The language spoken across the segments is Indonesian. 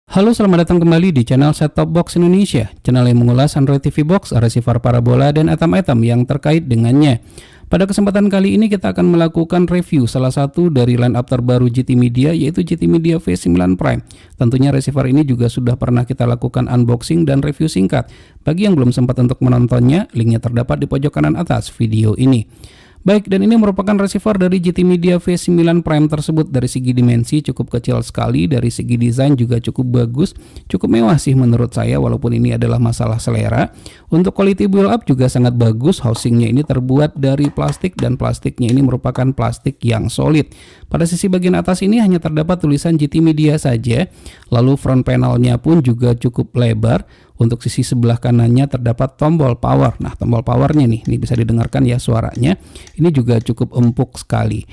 Halo, selamat datang kembali di channel Set Top Box Indonesia, channel yang mengulas Android TV Box, receiver parabola, dan item-item yang terkait dengannya. Pada kesempatan kali ini kita akan melakukan review salah satu dari line-up terbaru GT Media, yaitu GT Media V9 Prime. Tentunya receiver ini juga sudah pernah kita lakukan unboxing dan review singkat. Bagi yang belum sempat untuk menontonnya, linknya terdapat di pojok kanan atas video ini. Baik, dan ini merupakan receiver dari GT Media V9 Prime tersebut. Dari segi dimensi cukup kecil sekali, dari segi desain juga cukup bagus, cukup mewah sih menurut saya, walaupun ini adalah masalah selera. Untuk quality build up juga sangat bagus, housingnya ini terbuat dari plastik dan plastiknya ini merupakan plastik yang solid. Pada sisi bagian atas ini hanya terdapat tulisan GT Media saja, lalu front panelnya pun juga cukup lebar. Untuk sisi sebelah kanannya terdapat tombol power. Nah, tombol powernya nih, ini bisa didengarkan ya suaranya. Ini juga cukup empuk sekali.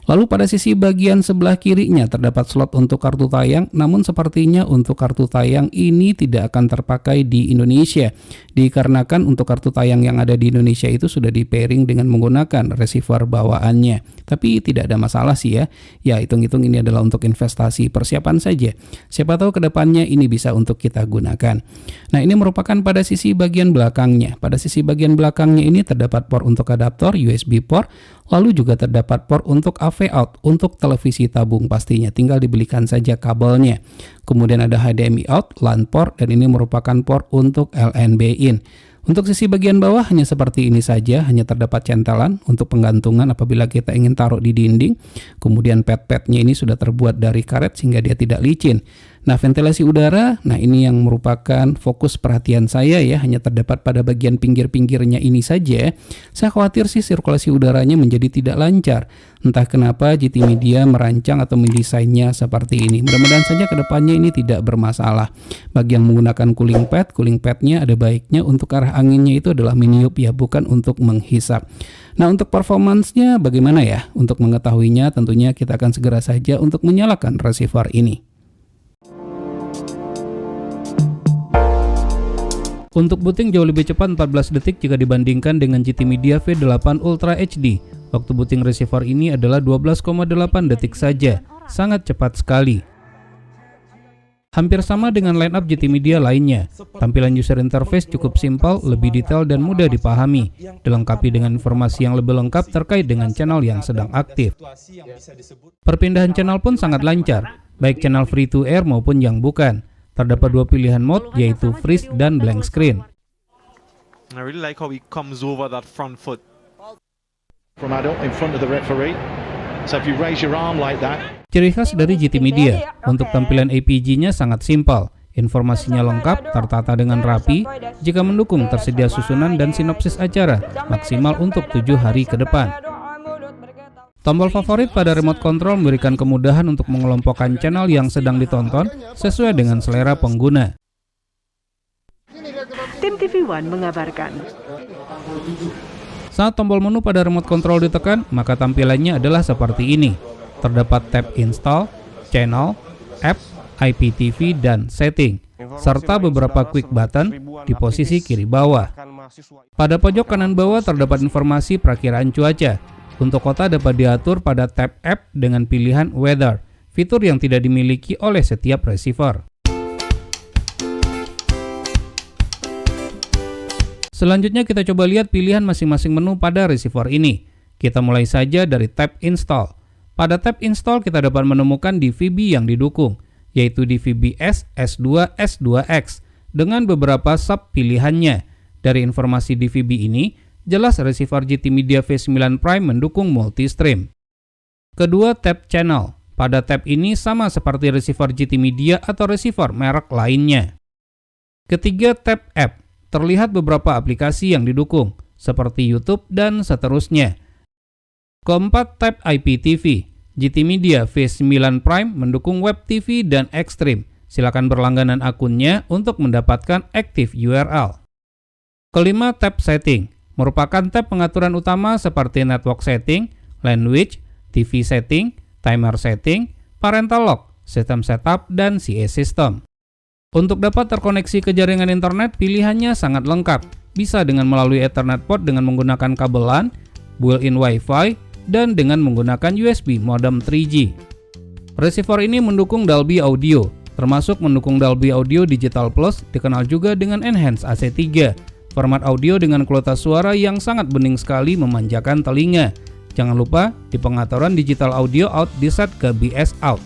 Lalu pada sisi bagian sebelah kirinya terdapat slot untuk kartu tayang, namun sepertinya untuk kartu tayang ini tidak akan terpakai di Indonesia, dikarenakan untuk kartu tayang yang ada di Indonesia itu sudah di pairing dengan menggunakan receiver bawaannya. Tapi tidak ada masalah sih ya. Ya, hitung-hitung ini adalah untuk investasi persiapan saja. Siapa tahu kedepannya ini bisa untuk kita gunakan. Nah, ini merupakan pada sisi bagian belakangnya. Pada sisi bagian belakangnya ini terdapat port untuk adaptor USB port, lalu juga terdapat port untuk AV out untuk televisi tabung pastinya, tinggal dibelikan saja kabelnya. Kemudian ada HDMI out, LAN port, dan ini merupakan port untuk LNB in. Untuk sisi bagian bawah hanya seperti ini saja, hanya terdapat centelan untuk penggantungan apabila kita ingin taruh di dinding. Kemudian pad-padnya ini sudah terbuat dari karet sehingga dia tidak licin. Nah, ventilasi udara, nah ini yang merupakan fokus perhatian saya ya, hanya terdapat pada bagian pinggir-pinggirnya ini saja. Saya khawatir sih sirkulasi udaranya menjadi tidak lancar. Entah kenapa GT Media merancang atau mendesainnya seperti ini. Mudah-mudahan saja kedepannya ini tidak bermasalah. Bagi yang menggunakan cooling padnya ada baiknya untuk arah anginnya itu adalah miniup ya, bukan untuk menghisap. Nah, untuk performance-nya bagaimana ya? Untuk mengetahuinya tentunya kita akan segera saja untuk menyalakan receiver ini. Untuk booting jauh lebih cepat 14 detik jika dibandingkan dengan GT Media V8 Ultra HD. Waktu booting receiver ini adalah 12,8 detik saja, sangat cepat sekali. Hampir sama dengan lineup GT Media lainnya. Tampilan user interface cukup simpel, lebih detail dan mudah dipahami, dilengkapi dengan informasi yang lebih lengkap terkait dengan channel yang sedang aktif. Perpindahan channel pun sangat lancar, baik channel free to air maupun yang bukan. Terdapat dua pilihan mode, yaitu freeze dan blank screen. I really like how he comes over that front foot. From adult in front of the referee. So if you raise your arm like that. Ciri khas dari GT Media, untuk tampilan APG-nya sangat simpel. Informasinya lengkap, tertata dengan rapi. Jika mendukung, tersedia susunan dan sinopsis acara, maksimal untuk 7 hari ke depan. Tombol favorit pada remote control memberikan kemudahan untuk mengelompokkan channel yang sedang ditonton sesuai dengan selera pengguna. Tim TV One mengabarkan. Saat tombol menu pada remote control ditekan, maka tampilannya adalah seperti ini. Terdapat tab Install, Channel, App, IPTV, dan Setting, serta beberapa quick button di posisi kiri bawah. Pada pojok kanan bawah terdapat informasi perakiraan cuaca. Untuk kota dapat diatur pada tab App dengan pilihan Weather, fitur yang tidak dimiliki oleh setiap receiver. Selanjutnya kita coba lihat pilihan masing-masing menu pada receiver ini. Kita mulai saja dari tab Install. Pada tab Install kita dapat menemukan DVB yang didukung, yaitu DVB S, S2, S2X, dengan beberapa sub pilihannya. Dari informasi DVB ini, jelas receiver GT Media V9 Prime mendukung multi-stream. Kedua, tab Channel. Pada tab ini sama seperti receiver GT Media atau receiver merek lainnya. Ketiga, tab App. Terlihat beberapa aplikasi yang didukung, seperti YouTube dan seterusnya. Keempat, tab IPTV. GT Media V9 Prime mendukung Web TV dan Extreme. Silakan berlangganan akunnya untuk mendapatkan Active URL. Kelima, tab Setting. Merupakan tab pengaturan utama seperti Network Setting, Language, TV Setting, Timer Setting, Parental Lock, System Setup, dan CA System. Untuk dapat terkoneksi ke jaringan internet, pilihannya sangat lengkap. Bisa dengan melalui Ethernet port dengan menggunakan kabel LAN, built-in Wi-Fi, dan dengan menggunakan USB modem 3G. Receiver ini mendukung Dolby Audio, termasuk mendukung Dolby Audio Digital Plus, dikenal juga dengan Enhance AC3, format audio dengan kualitas suara yang sangat bening sekali memanjakan telinga. Jangan lupa di pengaturan digital audio out diset ke BS out.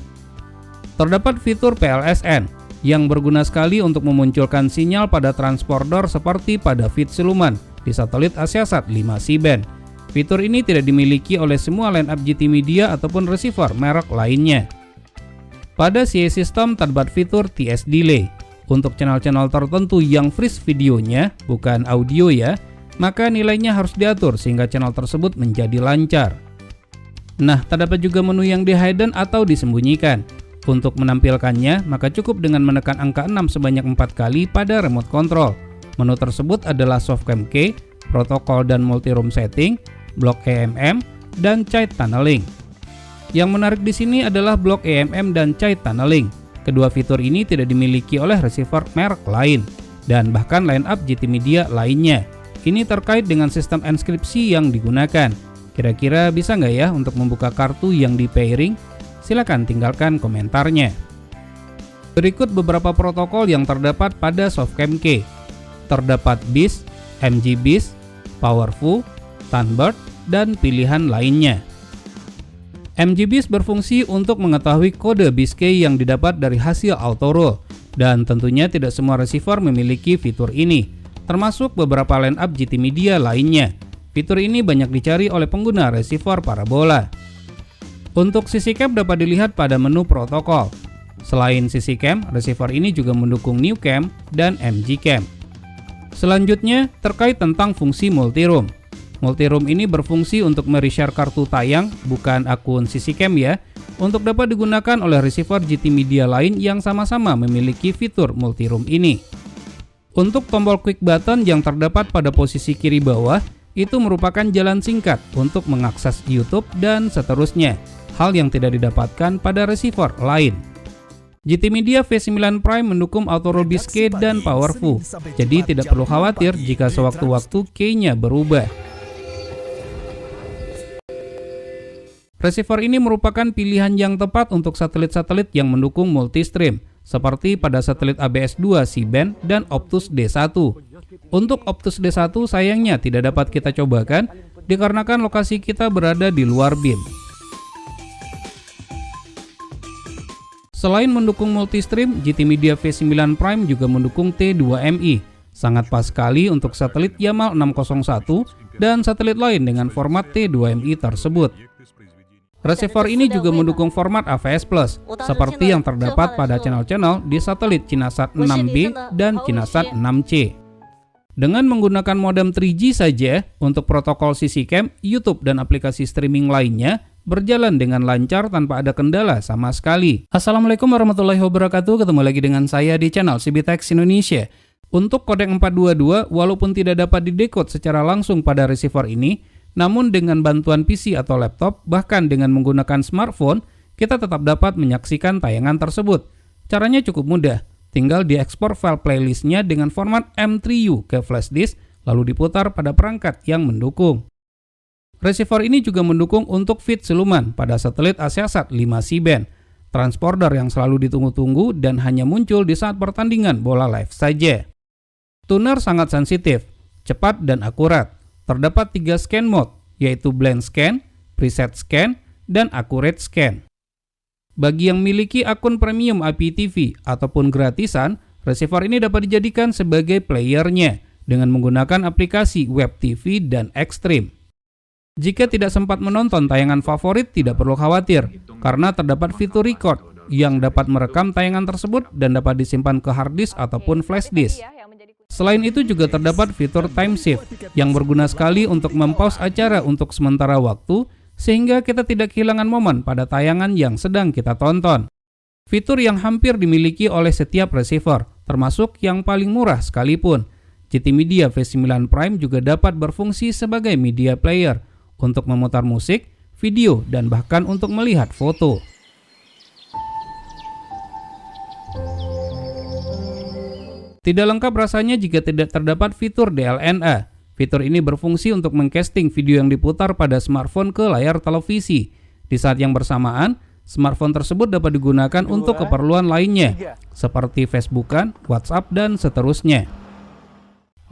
Terdapat fitur PLSN yang berguna sekali untuk memunculkan sinyal pada transponder seperti pada feed siluman di satelit Asiasat 5 C-band. Fitur ini tidak dimiliki oleh semua line-up GT Media ataupun receiver merek lainnya. Pada CA System terdapat fitur TS Delay. Untuk channel-channel tertentu yang freeze videonya, bukan audio ya, maka nilainya harus diatur sehingga channel tersebut menjadi lancar. Nah, terdapat juga menu yang di hidden atau disembunyikan. Untuk menampilkannya, maka cukup dengan menekan angka 6 sebanyak 4 kali pada remote control. Menu tersebut adalah Softcam Key, protokol dan multi-room setting, block AMM, dan child tunneling. Yang menarik di sini adalah block AMM dan child tunneling. Kedua fitur ini tidak dimiliki oleh receiver merek lain, dan bahkan line-up GT Media lainnya. Ini terkait dengan sistem enskripsi yang digunakan. Kira-kira bisa nggak ya untuk membuka kartu yang di pairing? Silakan tinggalkan komentarnya. Berikut beberapa protokol yang terdapat pada Softcam Key. Terdapat BIS, MG-BIS, Powerful, Thunderbird, dan pilihan lainnya. MG-BIS berfungsi untuk mengetahui kode BIS key yang didapat dari hasil auto-roll, dan tentunya tidak semua receiver memiliki fitur ini, termasuk beberapa line-up GT Media lainnya. Fitur ini banyak dicari oleh pengguna receiver parabola. Untuk CC Cam dapat dilihat pada menu protokol. Selain CC Cam, receiver ini juga mendukung New Cam dan MG Cam. Selanjutnya, terkait tentang fungsi multi-room. Multi-room ini berfungsi untuk mereshare kartu tayang, bukan akun CC Cam ya, untuk dapat digunakan oleh receiver GT Media lain yang sama-sama memiliki fitur multi-room ini. Untuk tombol quick button yang terdapat pada posisi kiri bawah, itu merupakan jalan singkat untuk mengakses YouTube dan seterusnya, hal yang tidak didapatkan pada receiver lain. GT Media V9 Prime mendukung auto-roll BIS key dan Powerful, jadi tidak perlu khawatir jika sewaktu-waktu key-nya berubah. Receiver ini merupakan pilihan yang tepat untuk satelit-satelit yang mendukung multi-stream, seperti pada satelit ABS-2 C-band dan Optus D1. Untuk Optus D1 sayangnya tidak dapat kita cobakan dikarenakan lokasi kita berada di luar BIM. Selain mendukung multi-stream, GT Media V9 Prime juga mendukung T2MI. Sangat pas sekali untuk satelit Yamal 601 dan satelit lain dengan format T2MI tersebut. Receiver ini juga mendukung format AVS Plus, seperti yang terdapat pada channel-channel di satelit Cinasat 6B dan Cinasat 6C. Dengan menggunakan modem 3G saja, untuk protokol CC Cam, YouTube dan aplikasi streaming lainnya berjalan dengan lancar tanpa ada kendala sama sekali. Assalamualaikum warahmatullahi wabarakatuh, ketemu lagi dengan saya di channel CBTech Indonesia. Untuk kodek 422, walaupun tidak dapat didekode secara langsung pada receiver ini, namun dengan bantuan PC atau laptop, bahkan dengan menggunakan smartphone, kita tetap dapat menyaksikan tayangan tersebut. Caranya cukup mudah, tinggal diekspor file playlistnya dengan format M3U ke flash disk, lalu diputar pada perangkat yang mendukung. Receiver ini juga mendukung untuk feed siluman pada satelit Asiasat 5 C-band, transponder yang selalu ditunggu-tunggu dan hanya muncul di saat pertandingan bola live saja. Tuner sangat sensitif, cepat dan akurat. Terdapat 3 scan mode, yaitu Blend Scan, Preset Scan, dan Accurate Scan. Bagi yang memiliki akun premium IPTV ataupun gratisan, receiver ini dapat dijadikan sebagai playernya dengan menggunakan aplikasi Web TV dan Extreme. Jika tidak sempat menonton tayangan favorit, tidak perlu khawatir, karena terdapat fitur record yang dapat merekam tayangan tersebut dan dapat disimpan ke hard disk ataupun flash disk. Selain itu juga terdapat fitur time shift yang berguna sekali untuk mempause acara untuk sementara waktu sehingga kita tidak kehilangan momen pada tayangan yang sedang kita tonton. Fitur yang hampir dimiliki oleh setiap receiver, termasuk yang paling murah sekalipun. GT Media V9 Prime juga dapat berfungsi sebagai media player untuk memutar musik, video, dan bahkan untuk melihat foto. Tidak lengkap rasanya jika tidak terdapat fitur DLNA. Fitur ini berfungsi untuk mengcasting video yang diputar pada smartphone ke layar televisi. Di saat yang bersamaan, Smartphone tersebut dapat digunakan untuk keperluan lainnya, seperti Facebookan, WhatsApp, dan seterusnya.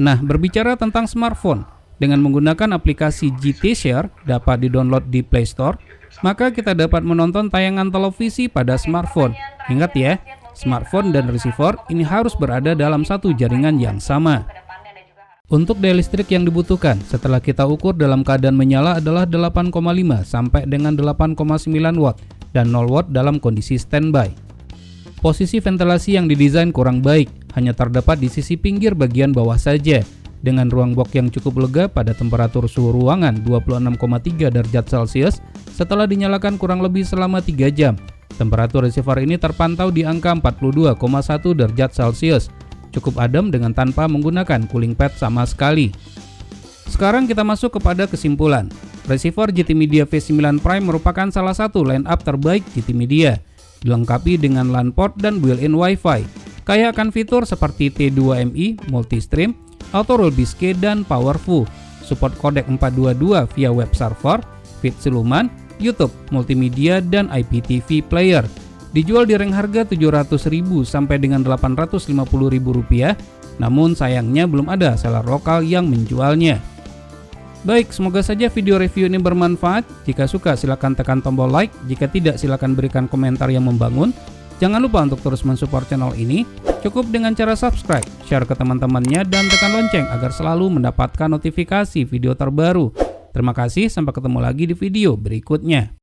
Nah, berbicara tentang smartphone, dengan menggunakan aplikasi GT Share dapat didownload di Play Store, maka kita dapat menonton tayangan televisi pada smartphone. Ingat ya, smartphone dan receiver ini harus berada dalam satu jaringan yang sama. Untuk daya listrik yang dibutuhkan setelah kita ukur dalam keadaan menyala adalah 8,5 sampai dengan 8,9 watt dan 0 watt dalam kondisi standby. Posisi ventilasi yang didesain kurang baik, hanya terdapat di sisi pinggir bagian bawah saja, dengan ruang box yang cukup lega pada temperatur suhu ruangan 26,3 derajat Celcius setelah dinyalakan kurang lebih selama 3 jam. Temperatur receiver ini terpantau di angka 42,1 derajat Celcius, cukup adem dengan tanpa menggunakan cooling pad sama sekali. Sekarang kita masuk kepada kesimpulan. Receiver GT Media V9 Prime merupakan salah satu line-up terbaik GT Media, dilengkapi dengan LAN port dan built-in Wi-Fi. Kaya akan fitur seperti T2MI, Multistream, Auto Roll Bisque, dan Powerful. Support kodek 422 via web server, feed siluman, YouTube, multimedia, dan IPTV player. Dijual di rank harga Rp700.000 sampai dengan Rp850.000, namun sayangnya belum ada seller lokal yang menjualnya. Baik, semoga saja video review ini bermanfaat. Jika suka silakan tekan tombol like, jika tidak silakan berikan komentar yang membangun. Jangan lupa untuk terus mensupport channel ini, cukup dengan cara subscribe, share ke teman-temannya, dan tekan lonceng agar selalu mendapatkan notifikasi video terbaru. Terima kasih, sampai ketemu lagi di video berikutnya.